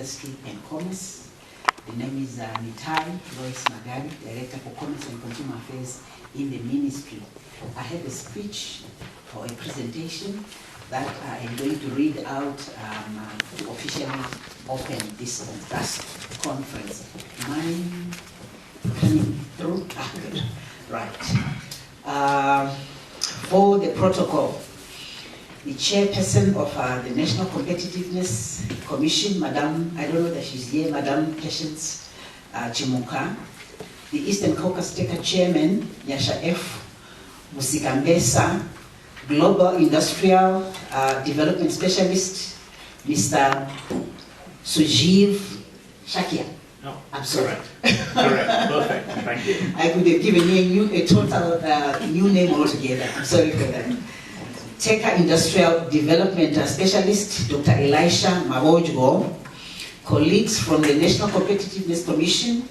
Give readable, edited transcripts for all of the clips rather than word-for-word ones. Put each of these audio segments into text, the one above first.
Industry and Commerce. The name is Nitai Lois Magari, Director for Commerce and Consumer Affairs in the Ministry. I have a speech or a presentation that I am going to read out to officially open this conference. Mine coming through? Right. For the protocol, the chairperson of the National Competitiveness Commission, Madam, I don't know that she's here, Madam Patience Chimuka, the Eastern Caucasus Teka Chairman, Yasha F. Musikambesa, Global Industrial Development Specialist, Mr. Sujiv Shakia. No, I'm sorry. Correct, perfect, thank you. I could have given you a total new name altogether. I'm sorry for that. Teka Industrial Development Specialist, Dr. Elisha Mabojgo, colleagues from the National Competitiveness Commission,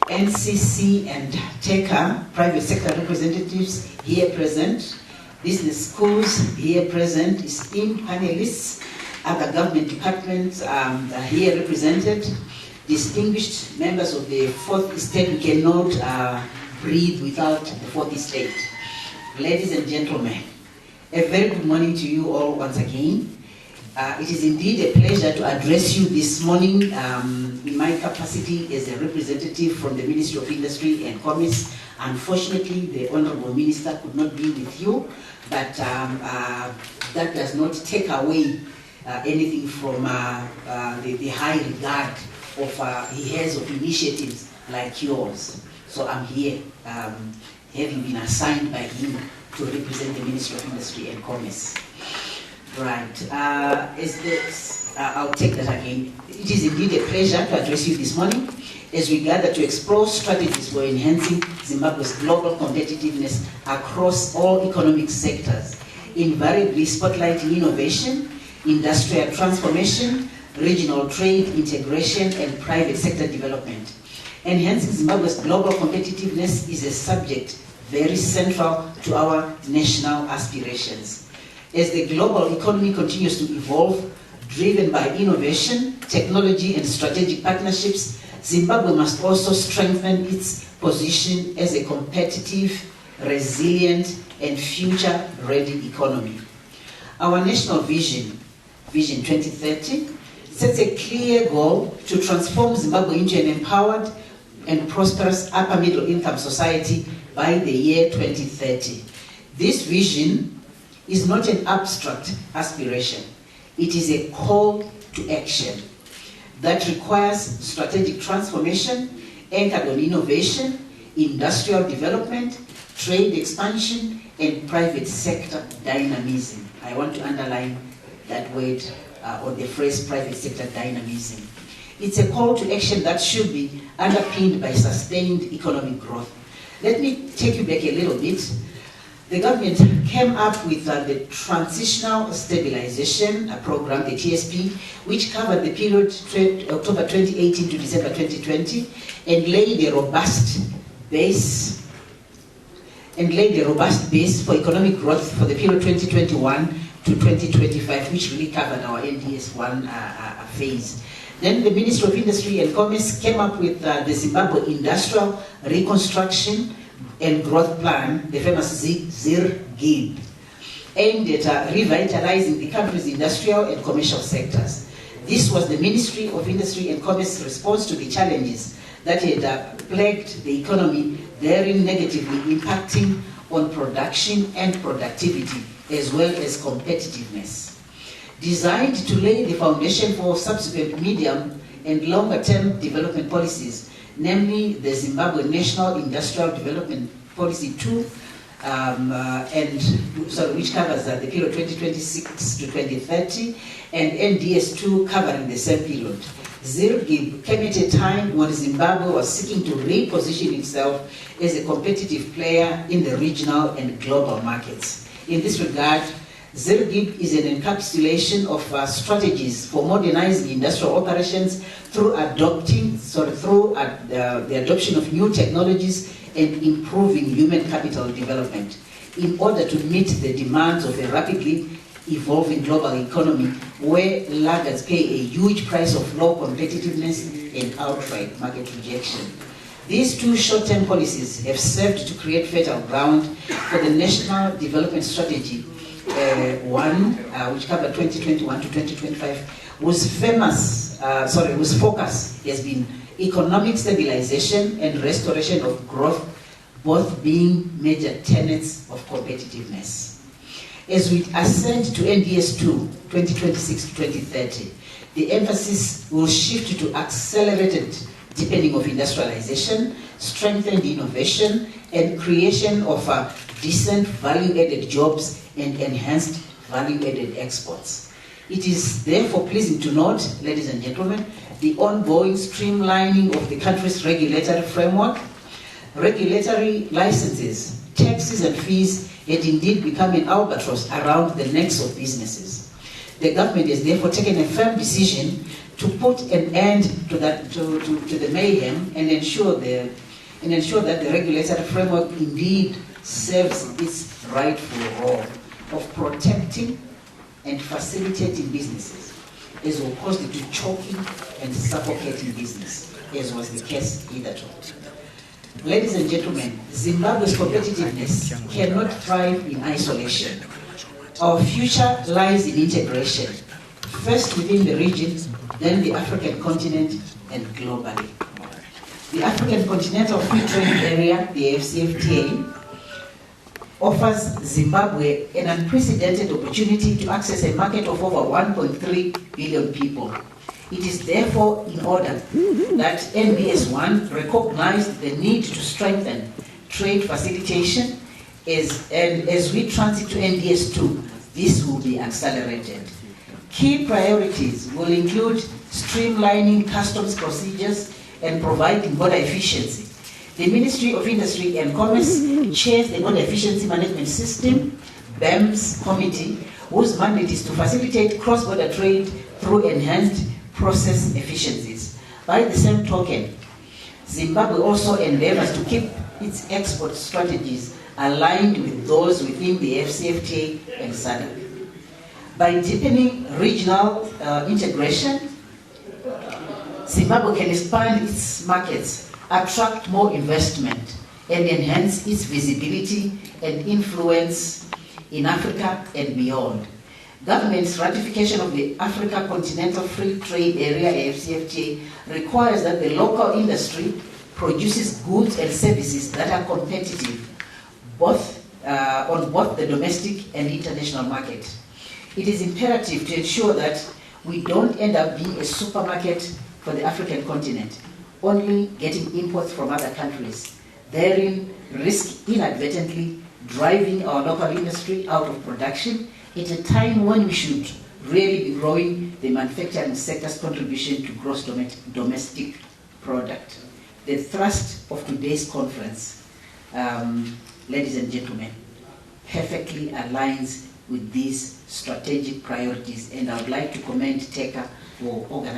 NCC and Teka, private sector representatives here present, business schools here present, esteemed panelists, other government departments are here represented, distinguished members of the fourth estate. We cannot breathe without the fourth estate. Ladies and gentlemen, a very good morning to you all once again. It is indeed a pleasure to address you this morning in my capacity as a representative from the Ministry of Industry and Commerce. Unfortunately, the Honorable Minister could not be with you, but that does not take away anything from the high regard of he has of initiatives like yours. So I'm here, having been assigned by him to represent the Ministry of Industry and Commerce. Right, I'll take that again. It is indeed a pleasure to address you this morning as we gather to explore strategies for enhancing Zimbabwe's global competitiveness across all economic sectors, invariably spotlighting innovation, industrial transformation, regional trade integration, and private sector development. Enhancing Zimbabwe's global competitiveness is a subject very central to our national aspirations. As the global economy continues to evolve, driven by innovation, technology, and strategic partnerships, Zimbabwe must also strengthen its position as a competitive, resilient, and future-ready economy. Our national vision, Vision 2030, sets a clear goal to transform Zimbabwe into an empowered and prosperous upper middle income society by the year 2030. This vision is not an abstract aspiration. It is a call to action that requires strategic transformation anchored on innovation, industrial development, trade expansion, and private sector dynamism. I want to underline that word or the phrase private sector dynamism. It's a call to action that should be underpinned by sustained economic growth. Let me take you back a little bit. The government came up with the Transitional Stabilization Program, the TSP, which covered the period October 2018 to December 2020, and laid a robust base for economic growth for the period 2021 to 2025, which really covered our NDS1 phase. Then the Ministry of Industry and Commerce came up with the Zimbabwe Industrial Reconstruction and Growth Plan, the famous ZIRGIB, aimed at revitalizing the country's industrial and commercial sectors. This was the Ministry of Industry and Commerce's response to the challenges that had plagued the economy, therein negatively impacting on production and productivity, as well as competitiveness. Designed to lay the foundation for subsequent medium and longer-term development policies, namely the Zimbabwe National Industrial Development Policy 2, which covers the period 2026 to 2030, and NDS2 covering the same period. ZIRGIB came at a time when Zimbabwe was seeking to reposition itself as a competitive player in the regional and global markets. In this regard, ZIRGIB is an encapsulation of strategies for modernizing industrial operations through the adoption of new technologies and improving human capital development in order to meet the demands of a rapidly evolving global economy where laggards pay a huge price of low competitiveness and outright market rejection. These two short-term policies have served to create fertile ground for the National Development Strategy 1, which covered 2021 to 2025, whose focus has been economic stabilization and restoration of growth, both being major tenets of competitiveness. As we ascend to NDS 2, 2026 to 2030, the emphasis will shift to accelerated deepening of industrialization, strengthened innovation, and creation of decent value-added jobs and enhanced value-added exports. It is therefore pleasing to note, ladies and gentlemen, the ongoing streamlining of the country's regulatory framework. Regulatory licenses, taxes, and fees had indeed become an albatross around the necks of businesses. The government has therefore taken a firm decision to put an end to the mayhem and ensure that the regulatory framework indeed serves its rightful role of protecting and facilitating businesses, as opposed to choking and suffocating business, as was the case hitherto. Ladies and gentlemen, Zimbabwe's competitiveness cannot thrive in isolation. Our future lies in integration, first within the region, then the African continent, and globally. The African Continental Free Trade Area, the AfCFTA, offers Zimbabwe an unprecedented opportunity to access a market of over 1.3 billion people. It is therefore in order that NBS 1 recognized the need to strengthen trade facilitation as we transit to NDS 2, this will be accelerated. Key priorities will include streamlining customs procedures and providing border efficiency. The Ministry of Industry and Commerce chairs the Border Efficiency Management System, BEMS committee, whose mandate is to facilitate cross-border trade through enhanced process efficiencies. By the same token, Zimbabwe also endeavors to keep its export strategies aligned with those within the AfCFTA and SADC. By deepening regional integration, Zimbabwe can expand its markets, attract more investment, and enhance its visibility and influence in Africa and beyond. Government's ratification of the Africa Continental Free Trade Area, AfCFTA, requires that the local industry produces goods and services that are competitive on both the domestic and international market. It is imperative to ensure that we don't end up being a supermarket for the African continent, only getting imports from other countries, therein risk inadvertently driving our local industry out of production at a time when we should really be growing the manufacturing sector's contribution to gross domestic product. The thrust of today's conference, ladies and gentlemen, perfectly aligns with these strategic priorities, and I would like to commend TECA for organizing